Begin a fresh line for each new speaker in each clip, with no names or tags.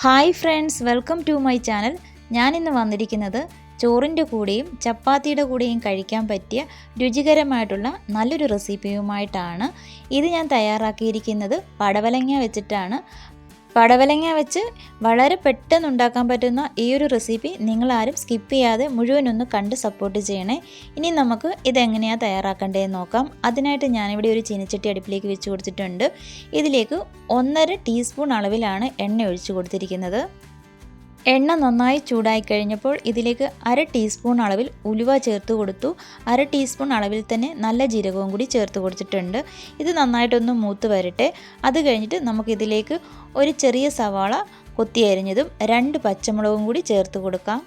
Hi friends, welcome to my channel. ഞാനിന്ന് വന്നിരിക്കുന്നത് ചോറിൻ്റെ കൂടെയും ചപ്പാത്തിയുടെ കൂടെയും കഴിക്കാൻ പറ്റിയ രുചികരമായിട്ടുള്ള നല്ലൊരു റെസിപ്പിയുമായിട്ടാണ്. ഇത് ഞാൻ തയ്യാറാക്കിയിരിക്കുന്നത് പടവലങ്ങ വെച്ചിട്ടാണ്. പടവലങ്ങ വെച്ച് വളരെ പെട്ടെന്ന് ഉണ്ടാക്കാൻ പറ്റുന്ന ഈ ഒരു റെസിപ്പി നിങ്ങളാരും സ്കിപ്പ് ചെയ്യാതെ മുഴുവനൊന്ന് കണ്ട് സപ്പോർട്ട് ചെയ്യണേ. ഇനി നമുക്ക് ഇതെങ്ങനെയാണ് തയ്യാറാക്കേണ്ടതെന്ന് നോക്കാം. അതിനായിട്ട് ഞാനിവിടെ ഒരു ചീനച്ചട്ടി അടുപ്പിലേക്ക് വെച്ച് കൊടുത്തിട്ടുണ്ട്. ഇതിലേക്ക് 1.5 ടീസ്പൂൺ അളവിലാണ് എണ്ണ ഒഴിച്ചു കൊടുത്തിരിക്കുന്നത്. എണ്ണ നന്നായി ചൂടായി കഴിഞ്ഞപ്പോൾ ഇതിലേക്ക് 1/2 ടീസ്പൂൺ അളവിൽ ഉലുവ ചേർത്ത് കൊടുത്തു. 1/2 ടീസ്പൂൺ അളവിൽ തന്നെ നല്ല ജീരകവും കൂടി ചേർത്ത് കൊടുത്തിട്ടുണ്ട്. ഇത് നന്നായിട്ടൊന്ന് മൂത്ത് വരട്ടെ. അത് കഴിഞ്ഞിട്ട് നമുക്കിതിലേക്ക് ഒരു ചെറിയ സവാള കൊത്തി അരിഞ്ഞതും 2 പച്ചമുളകും കൂടി ചേർത്ത് കൊടുക്കാം.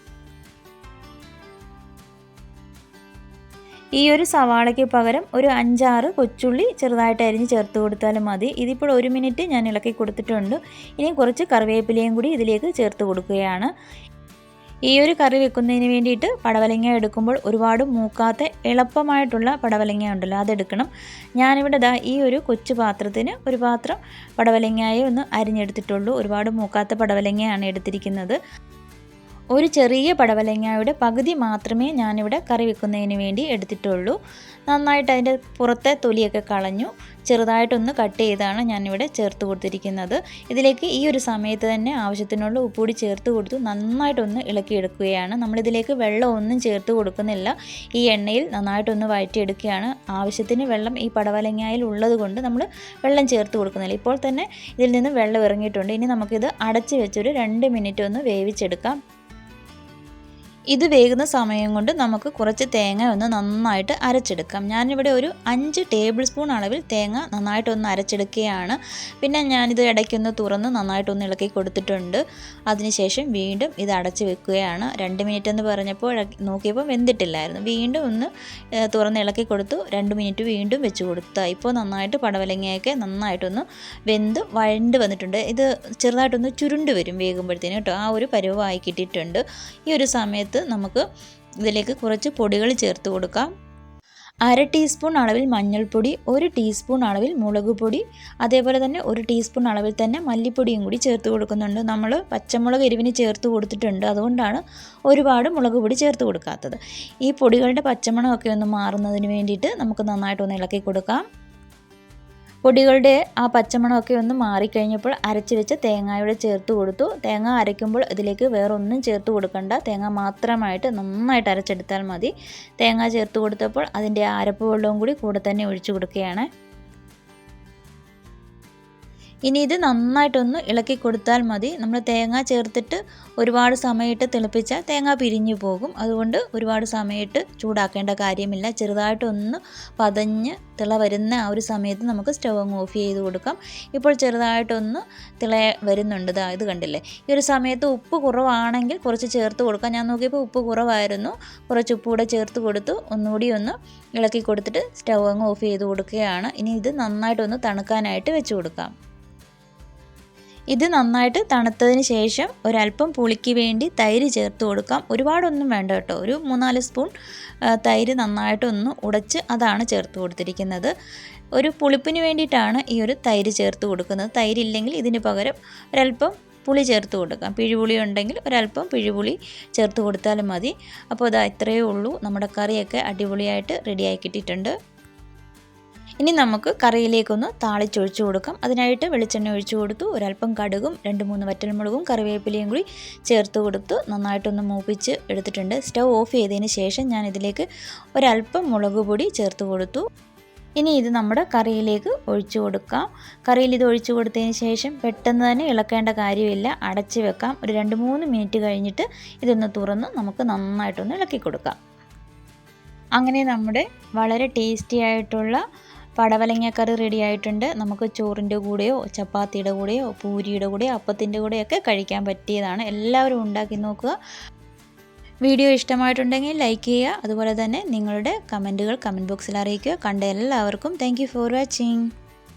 ഈ ഒരു സവാളയ്ക്ക് പകരം ഒരു 5-6 കൊച്ചുള്ളി ചെറുതായിട്ട് അരിഞ്ഞ് ചേർത്ത് കൊടുത്താലും മതി. ഇതിപ്പോൾ 1 മിനിറ്റ് ഞാൻ ഇളക്കി കൊടുത്തിട്ടുണ്ട്. ഇനി കുറച്ച് കറിവേപ്പിലയും കൂടി ഇതിലേക്ക് ചേർത്ത് കൊടുക്കുകയാണ്. ഈ ഒരു കറി വെക്കുന്നതിന് വേണ്ടിയിട്ട് പടവലങ്ങ എടുക്കുമ്പോൾ ഒരുപാട് മൂക്കാത്ത എളുപ്പമായിട്ടുള്ള പടവലങ്ങ ഉണ്ടല്ലോ, അതെടുക്കണം. ഞാനിവിടെ ഈ ഒരു കൊച്ചു പാത്രത്തിന് ഒരു പാത്രം പടവലങ്ങയെ ഒന്ന് അരിഞ്ഞെടുത്തിട്ടുള്ളൂ. ഒരുപാട് മൂക്കാത്ത പടവലങ്ങയാണ് എടുത്തിരിക്കുന്നത്. ഒരു ചെറിയ പടവലങ്ങയുടെ പകുതി മാത്രമേ ഞാനിവിടെ കറി വെക്കുന്നതിന് വേണ്ടി എടുത്തിട്ടുള്ളൂ. നന്നായിട്ട് അതിൻ്റെ പുറത്തെ തൊലിയൊക്കെ കളഞ്ഞു ചെറുതായിട്ടൊന്ന് കട്ട് ചെയ്താണ് ഞാനിവിടെ ചേർത്ത് കൊടുത്തിരിക്കുന്നത്. ഇതിലേക്ക് ഈ ഒരു സമയത്ത് തന്നെ ആവശ്യത്തിനുള്ള ഉപ്പുകൂടി ചേർത്ത് കൊടുത്തു നന്നായിട്ടൊന്ന് ഇളക്കിയെടുക്കുകയാണ്. നമ്മളിതിലേക്ക് വെള്ളമൊന്നും ചേർത്ത് കൊടുക്കുന്നില്ല. ഈ എണ്ണയിൽ നന്നായിട്ടൊന്ന് വഴറ്റിയെടുക്കുകയാണ്. ആവശ്യത്തിന് വെള്ളം ഈ പടവലങ്ങയിൽ ഉള്ളത് കൊണ്ട് നമ്മൾ വെള്ളം ചേർത്ത് കൊടുക്കുന്നില്ല. ഇപ്പോൾ തന്നെ ഇതിൽ നിന്ന് വെള്ളം ഇറങ്ങിയിട്ടുണ്ട്. ഇനി നമുക്കിത് അടച്ച് വെച്ചൊരു 2 മിനിറ്റ് ഒന്ന് വേവിച്ചെടുക്കാം. ഇത് വേകുന്ന സമയം കൊണ്ട് നമുക്ക് കുറച്ച് തേങ്ങ ഒന്ന് നന്നായിട്ട് അരച്ചെടുക്കാം. ഞാനിവിടെ ഒരു 5 ടേബിൾ സ്പൂൺ അളവിൽ തേങ്ങ നന്നായിട്ടൊന്ന് അരച്ചെടുക്കുകയാണ്. പിന്നെ ഞാനിത് ഇടയ്ക്കൊന്ന് തുറന്ന് നന്നായിട്ടൊന്ന് ഇളക്കി കൊടുത്തിട്ടുണ്ട്. അതിനുശേഷം വീണ്ടും ഇത് അടച്ച് വെക്കുകയാണ്. 2 മിനിറ്റ് എന്ന് പറഞ്ഞപ്പോൾ നോക്കിയപ്പോൾ വെന്തിട്ടില്ലായിരുന്നു. വീണ്ടും ഒന്ന് തുറന്ന് ഇളക്കി കൊടുത്തു. 2 മിനിറ്റ് വീണ്ടും വെച്ച് കൊടുത്തു. ഇപ്പോൾ നന്നായിട്ട് പടവലങ്ങയൊക്കെ നന്നായിട്ടൊന്ന് വെന്ത് വഴണ്ട് വന്നിട്ടുണ്ട്. ഇത് ചെറുതായിട്ടൊന്ന് ചുരുണ്ട് വരും വേകുമ്പോഴത്തേനും കേട്ടോ. ആ ഒരു പരുവമായി കിട്ടിയിട്ടുണ്ട്. ഈ ഒരു സമയത്ത് നമുക്ക് ഇതിലേക്ക് കുറച്ച് പൊടികൾ ചേർത്ത് കൊടുക്കാം. 1/2 ടീസ്പൂൺ അളവിൽ മഞ്ഞൾപ്പൊടി, 1 ടീസ്പൂൺ അളവിൽ മുളക് പൊടി, അതേപോലെ തന്നെ 1 ടീസ്പൂൺ അളവിൽ തന്നെ മല്ലിപ്പൊടിയും കൂടി ചേർത്ത് കൊടുക്കുന്നുണ്ട്. നമ്മൾ പച്ചമുളക് എരിവിന് ചേർത്ത് കൊടുത്തിട്ടുണ്ട്, അതുകൊണ്ടാണ് ഒരുപാട് മുളക് പൊടി ചേർത്ത് കൊടുക്കാത്തത്. ഈ പൊടികളുടെ പച്ചമണമൊക്കെ ഒന്ന് മാറുന്നതിന് വേണ്ടിയിട്ട് നമുക്ക് നന്നായിട്ടൊന്ന് ഇളക്കി കൊടുക്കാം. പൊടികളുടെ ആ പച്ചമണമൊക്കെ ഒന്ന് മാറിക്കഴിഞ്ഞപ്പോൾ അരച്ച് വെച്ച തേങ്ങയുടെ ചേർത്ത് കൊടുത്തു. തേങ്ങ അരയ്ക്കുമ്പോൾ ഇതിലേക്ക് വേറെ ഒന്നും ചേർത്ത് കൊടുക്കണ്ട. തേങ്ങ മാത്രമായിട്ട് നന്നായിട്ട് അരച്ചെടുത്താൽ മതി. തേങ്ങ ചേർത്ത് കൊടുത്തപ്പോൾ അതിൻ്റെ അരപ്പ് വെള്ളവും കൂടെ തന്നെ ഒഴിച്ചു കൊടുക്കുകയാണ്. ഇനി ഇത് നന്നായിട്ടൊന്ന് ഇളക്കി കൊടുത്താൽ മതി. നമ്മൾ തേങ്ങ ചേർത്തിട്ട് ഒരുപാട് സമയത്ത് തിളപ്പിച്ചാൽ തേങ്ങ പിരിഞ്ഞു പോകും. അതുകൊണ്ട് ഒരുപാട് സമയത്ത് ചൂടാക്കേണ്ട കാര്യമില്ല. ചെറുതായിട്ടൊന്ന് പതഞ്ഞ് തിള വരുന്ന ആ ഒരു സമയത്ത് നമുക്ക് സ്റ്റവ് അങ്ങ് ഓഫ് ചെയ്ത് കൊടുക്കാം. ഇപ്പോൾ ചെറുതായിട്ടൊന്ന് തിള വരുന്നുണ്ട്. ഇത് കണ്ടില്ലേ. ഈ ഒരു സമയത്ത് ഉപ്പ് കുറവാണെങ്കിൽ കുറച്ച് ചേർത്ത് കൊടുക്കാം. ഞാൻ നോക്കിയപ്പോൾ ഉപ്പ് കുറവായിരുന്നു. കുറച്ച് ഉപ്പ് കൂടെ ചേർത്ത് കൊടുത്തു. ഒന്നുകൂടി ഒന്ന് ഇളക്കി കൊടുത്തിട്ട് സ്റ്റവ് അങ്ങ് ഓഫ് ചെയ്ത് കൊടുക്കുകയാണ്. ഇനി ഇത് നന്നായിട്ടൊന്ന് തണുക്കാനായിട്ട് വെച്ച് കൊടുക്കാം. ഇത് നന്നായിട്ട് തണുത്തതിന് ശേഷം ഒരല്പം പുളിക്ക് വേണ്ടി തൈര് ചേർത്ത് കൊടുക്കാം. ഒരുപാടൊന്നും വേണ്ട കേട്ടോ. ഒരു 3-4 സ്പൂൺ തൈര് നന്നായിട്ടൊന്ന് ഉടച്ച് അതാണ് ചേർത്ത് കൊടുത്തിരിക്കുന്നത്. ഒരു പുളിപ്പിന് വേണ്ടിയിട്ടാണ് ഈ ഒരു തൈര് ചേർത്ത് കൊടുക്കുന്നത്. തൈരില്ലെങ്കിൽ ഇതിന് പകരം ഒരല്പം പുളി ചേർത്ത് കൊടുക്കാം. പിഴിപുളി ഉണ്ടെങ്കിൽ ഒരല്പം പിഴിപുളി ചേർത്ത് കൊടുത്താലും മതി. അപ്പോൾ ഇത്രയേ ഉള്ളൂ. നമ്മുടെ കറിയൊക്കെ അടിപൊളിയായിട്ട് റെഡിയായി കിട്ടിയിട്ടുണ്ട്. ഇനി നമുക്ക് കറിയിലേക്കൊന്ന് താളിച്ചൊഴിച്ചു കൊടുക്കാം. അതിനായിട്ട് വെളിച്ചെണ്ണ ഒഴിച്ചു കൊടുത്തു. ഒരല്പം കടുകും 2-3 വറ്റൽമുളകും കറിവേപ്പിലയും കൂടി ചേർത്ത് കൊടുത്ത് നന്നായിട്ടൊന്ന് മൂപ്പിച്ച് എടുത്തിട്ടുണ്ട്. സ്റ്റവ് ഓഫ് ചെയ്തതിന് ശേഷം ഞാൻ ഇതിലേക്ക് ഒരല്പം മുളക് പൊടി ചേർത്ത് കൊടുത്തു. ഇനി ഇത് നമ്മുടെ കറിയിലേക്ക് ഒഴിച്ചു കൊടുക്കാം. കറിയിൽ ഇത് ഒഴിച്ചു കൊടുത്തതിന് ശേഷം പെട്ടെന്ന് തന്നെ ഇളക്കേണ്ട കാര്യമില്ല. അടച്ച് വെക്കാം. ഒരു 2-3 മിനിറ്റ് കഴിഞ്ഞിട്ട് ഇതൊന്ന് തുറന്ന് നമുക്ക് നന്നായിട്ടൊന്ന് ഇളക്കി കൊടുക്കാം. അങ്ങനെ നമ്മുടെ വളരെ ടേസ്റ്റി ആയിട്ടുള്ള പടവലങ്ങ കറി റെഡി ആയിട്ടുണ്ട്. നമുക്ക് ചോറിൻ്റെ കൂടെയോ ചപ്പാത്തിയുടെ കൂടെയോ പൂരിയുടെ കൂടെയോ അപ്പത്തിൻ്റെ കൂടെയൊക്കെ കഴിക്കാൻ പറ്റിയതാണ്. എല്ലാവരും ഉണ്ടാക്കി നോക്കുക. വീഡിയോ ഇഷ്ടമായിട്ടുണ്ടെങ്കിൽ ലൈക്ക് ചെയ്യുക. അതുപോലെ തന്നെ നിങ്ങളുടെ കമൻറ്റുകൾ കമൻറ്റ് ബോക്സിൽ അറിയിക്കുക. കണ്ട എല്ലാവർക്കും താങ്ക് യു ഫോർ വാച്ചിങ്.